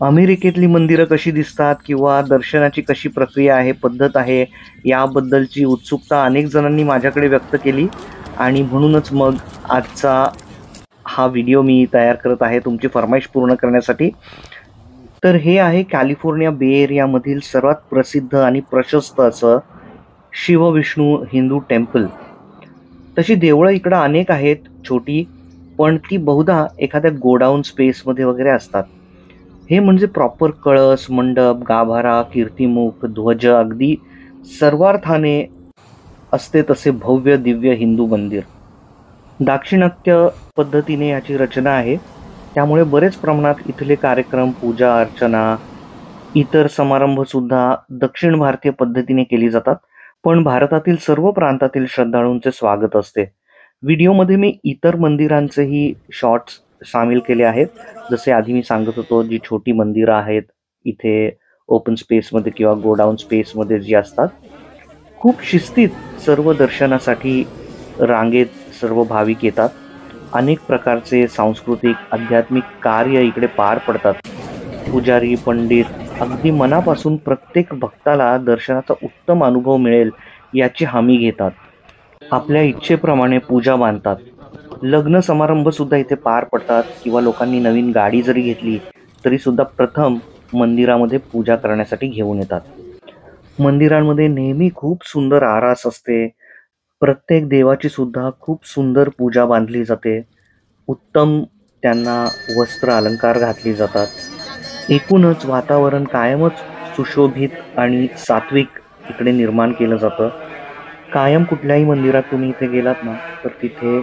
अमेरिकेतली मंदिरं कशी दिसतात किंवा दर्शनाची कशी प्रक्रिया आहे, पद्धत आहे, याबद्दलची उत्सुकता अनेक जणांनी माझ्याकडे व्यक्त केली आणि म्हणूनच मग आजचा हा व्हिडिओ मी तयार करत आहे तुमची फर्माईश पूर्ण करण्यासाठी. तर हे आहे कॅलिफोर्निया बे एरियामधील सर्वात प्रसिद्ध आणि प्रशस्त असं शिव-विष्णू हिंदू टेम्पल. तशी देवळं इकडं अनेक आहेत छोटी, पण ती बहुधा एखाद्या गोडाऊन स्पेसमध्ये वगैरे असतात. हे म्हणजे प्रॉपर कळस, मंडप, गाभारा, कीर्तिमुख, ध्वज अगदी सर्वार्थाने असते तसे भव्य दिव्य हिंदू मंदिर. दाक्षिणात्य पद्धतीने याची रचना आहे, त्यामुळे बरेच प्रमाणात इथले कार्यक्रम, पूजा अर्चना, इतर समारंभ सुद्धा दक्षिण भारतीय पद्धतीने केली जातात, पण भारतातील सर्व प्रांतातील श्रद्धाळूंचे स्वागत असते. व्हिडिओमध्ये मी इतर मंदिरांचेही शॉर्ट्स सामील केले आहेत. जसे आधी मी सांगत होतो, जी छोटी मंदिरं आहेत इथे ओपन स्पेसमध्ये किंवा गोडाऊन स्पेसमध्ये जी असतात, खूप शिस्तीत सर्व दर्शनासाठी रांगेत सर्व भाविक येतात. अनेक प्रकारचे सांस्कृतिक, आध्यात्मिक कार्य इकडे पार पडतात. पुजारी, पंडित अगदी मनापासून प्रत्येक भक्ताला दर्शनाचा उत्तम अनुभव मिळेल याची हमी घेतात. आपल्या इच्छेप्रमाणे पूजा बांधतात. लग्न समारंभ सुद्धा इथे पार पडतात किंवा लोकांनी नवीन गाडी जरी घेतली तरी सुद्धा प्रथम मंदिरामध्ये पूजा करण्यासाठी घेऊन येतात. मंदिरांमध्ये नेहमी खूप सुंदर आरास असते. प्रत्येक देवाची सुद्धा खूप सुंदर पूजा बांधली जाते. उत्तम त्यांना वस्त्र अलंकार घातली जातात. एकूणच वातावरण कायमच सुशोभित आणि सात्विक इकडे निर्माण केलं जातं. कायम कुठल्याही मंदिरात तुम्ही इथे गेलात ना, तर तिथे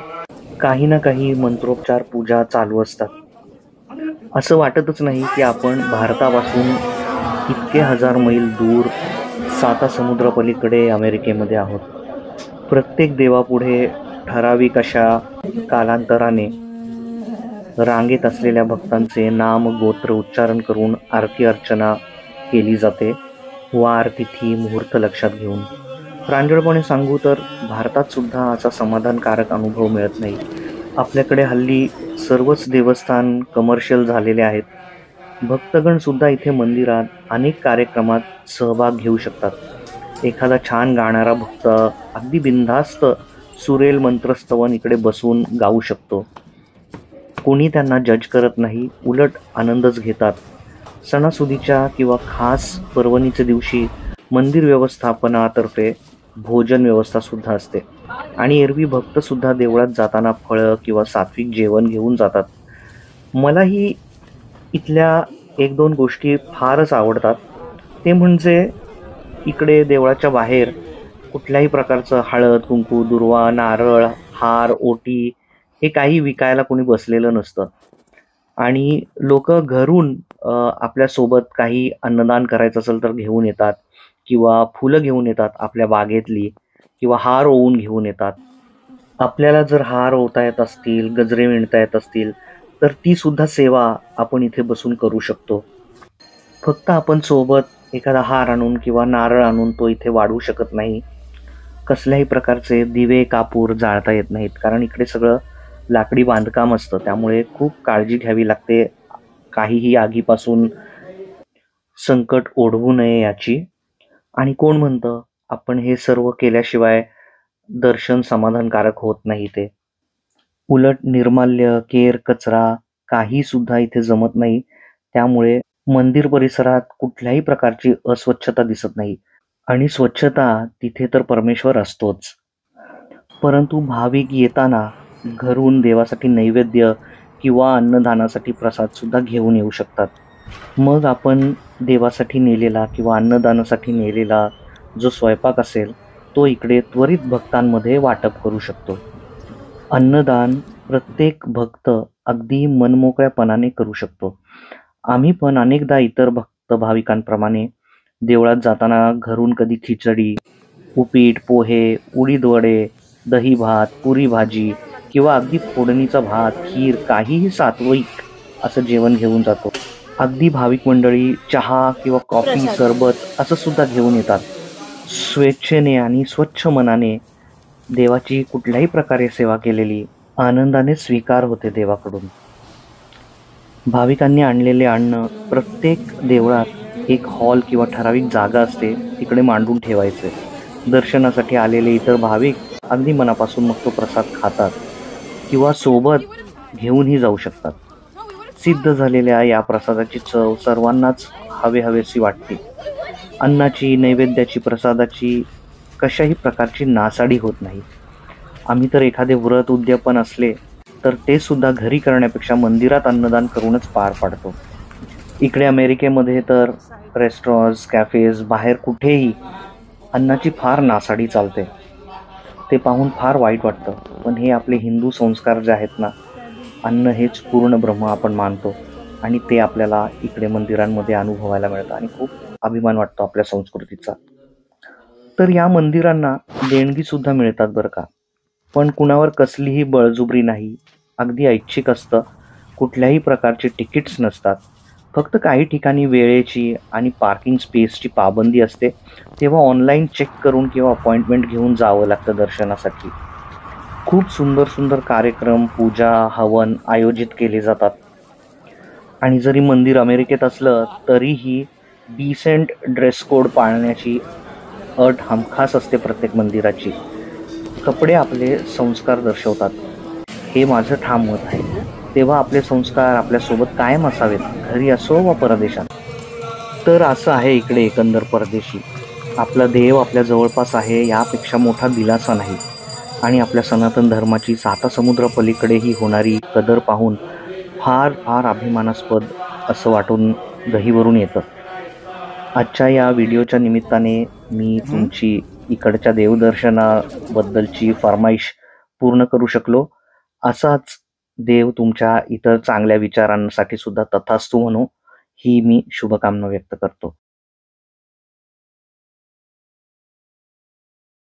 काही ना काही मंत्रोपचार, पूजा चालू असतात. असं वाटतच नाही की आपण भारतापासून इतके हजार मैल दूर सातासमुद्रापलीकडे अमेरिकेमध्ये आहोत. प्रत्येक देवापुढे ठराविक अशा कालांतराने रांगेत असलेल्या भक्तांचे नाम गोत्र उच्चारण करून आरती अर्चना केली जाते. वार, तिथी, मुहूर्त लक्षात घेऊन. प्रांजळपणे सांगू तर भारतात सुद्धा असा समाधानकारक अनुभव मिळत नाही. आपल्याकडे हल्ली सर्वच देवस्थान कमर्शियल झालेले आहेत. भक्तगण सुद्धा इथे मंदिरात अनेक कार्यक्रमात सहभाग घेऊ शकतात. एखादा छान गाणारा भक्त अगदी बिनधास्त सुरेल मंत्रस्तवन इकडे बसून गाऊ शकतो. कोणी त्यांना जज करत नाही, उलट आनंदच घेतात. सणासुदीच्या किंवा खास पर्वणीच्या दिवशी मंदिर व्यवस्थापनातर्फे भोजन व्यवस्था सुद्धा असते आणि एरवी भक्त सुद्धा देवळात जाताना फळं किंवा सात्विक जेवण घेऊन जातात. मलाही इथल्या एक दोन गोष्टी फारच आवडतात. ते म्हणजे इकडे देवळाच्या बाहेर कुठल्याही प्रकारचं हळद, कुंकू, दुर्वा, नारळ, हार, ओटी हे काही विकायला कोणी बसलेलं नसतं आणि लोक घरून आपल्यासोबत काही अन्नदान करायचं असेल तर घेऊन येतात किंवा फुलं घेऊन येतात आपल्या बागेतली किंवा हार ओवून घेऊन येतात. आपल्याला जर हार ओवता येत असतील, गजरे विणता येत असतील, तर ती सुद्धा सेवा आपण इथे बसून करू शकतो. फक्त आपण सोबत एखादा हार आणून किंवा नारळ आणून तो इथे वाढवू शकत नाही. कसल्याही प्रकारचे दिवे, कापूर जाळता येत नाहीत, कारण इकडे सगळं लाकडी बांधकाम असतं. त्यामुळे खूप काळजी घ्यावी लागते काहीही आगीपासून संकट ओढवू नये याची. आणि कोण म्हणतं आपण हे सर्व केल्याशिवाय दर्शन समाधानकारक होत नाही ते. उलट निर्माल्य, केर, कचरा काही सुद्धा इथे जमत नाही. त्यामुळे मंदिर परिसरात कुठल्याही प्रकारची अस्वच्छता दिसत नाही आणि स्वच्छता तिथे तर परमेश्वर असतोच. परंतु भाविक येताना घरून देवासाठी नैवेद्य किंवा अन्नदानासाठी प्रसाद सुद्धा घेऊन येऊ शकतात. मग आपण देवासाठी नेलेला किंवा अन्नदानासाठी नेलेला जो स्वयंपाक असेल तो इकडे त्वरित भक्तांमध्ये वाटप करू शकतो. अन्नदान प्रत्येक भक्त अगदी मनमोकळ्यापणाने करू शकतो. आम्ही पण अनेकदा इतर भक्त भाविकांप्रमाणे देवळात जाताना घरून कधी खिचडी, उपीट, पोहे, उडीद वडे, दही भात, पुरी भाजी किंवा अगदी फोडणीचा भात, खीर काहीही सात्विक असं जेवण घेऊन जातो. अगदी भाविक मंडळी चहा किंवा कॉफी, सरबत असं सुद्धा घेऊन येतात. स्वेच्छेने आणि स्वच्छ मनाने देवाची कुठल्याही प्रकारे सेवा केलेली आनंदाने स्वीकार होते देवाकडून. भाविकांनी आणलेले अन्न प्रत्येक देवळात एक हॉल किंवा ठराविक जागा असते, तिकडे मांडून ठेवायचे. दर्शनासाठी आलेले इतर भाविक अगदी मनापासून मग तो प्रसाद खातात किंवा सोबत घेऊनही जाऊ शकतात. सिद्ध झालेल्या या प्रसादाची चव सर्वांनाच हवीशी वाटते. अन्नाची, नैवेद्याची, प्रसादाची कशाही प्रकारची नासाडी होत नाही. आम्ही तर एखादे व्रत उद्यापन असले तर ते सुद्धा घरी करण्यापेक्षा मंदिरात अन्नदान करूनच पार पाडतो. इकडे अमेरिकेमध्ये तर रेस्टॉरंट्स, कॅफेज, बाहेर कुठेही अन्नाची फार नासाडी चालते. ते पाहून फार वाईट वाटतं. पण हे आपले हिंदू संस्कार जे आहेत ना, अन्न हेच पूर्ण ब्रह्म आपण मानतो आणि ते आपल्याला इकडे मंदिरांमध्ये अनुभवायला मिळतं आणि खूप अभिमान वाटतो आपल्या संस्कृतीचा. तर या मंदिरांना देणगीसुद्धा मिळतात बरं का. पण कुणावर कसलीही बळजुबरी नाही. अगदी ऐच्छिक असतं. कुठल्याही प्रकारचे तिकीट्स नसतात. फक्त काही ठिकाणी वेळेची आणि पार्किंग स्पेसची पाबंदी असते. तेव्हा ऑनलाईन चेक करून किंवा अपॉइंटमेंट घेऊन जावं लागतं दर्शनासाठी. खूप सुंदर कार्यक्रम, पूजा, हवन आयोजित केले जातात. आणि जरी मंदिर अमेरिकेत असलं तरीही डिसेंट ड्रेस कोड पाळण्याची अट हमखास असते प्रत्येक मंदिराची. कपडे आपले संस्कार दर्शवतात, हे माझं ठाम मत आहे. तेव्हा आपले संस्कार आपल्यासोबत कायम असावेत, घरी असो वा परदेशात. तर असं आहे इकडे एकंदर परदेशी. आपला देव आपल्या जवळपास आहे यापेक्षा मोठा दिलासा नाही. आणि आपल्या सनातन धर्माची सातासमुद्र पलीकडेही होणारी कदर पाहून फार अभिमानास्पद असं वाटून दहीवरून येतं. आजच्या या व्हिडिओच्या निमित्ताने मी तुमची इकडच्या देवदर्शनाबद्दलची फरमाईश पूर्ण करू शकलो. असाच देव तुमच्या इतर चांगल्या विचारांसाठी सुद्धा तथास्तु म्हणो, ही मी शुभकामना व्यक्त करतो.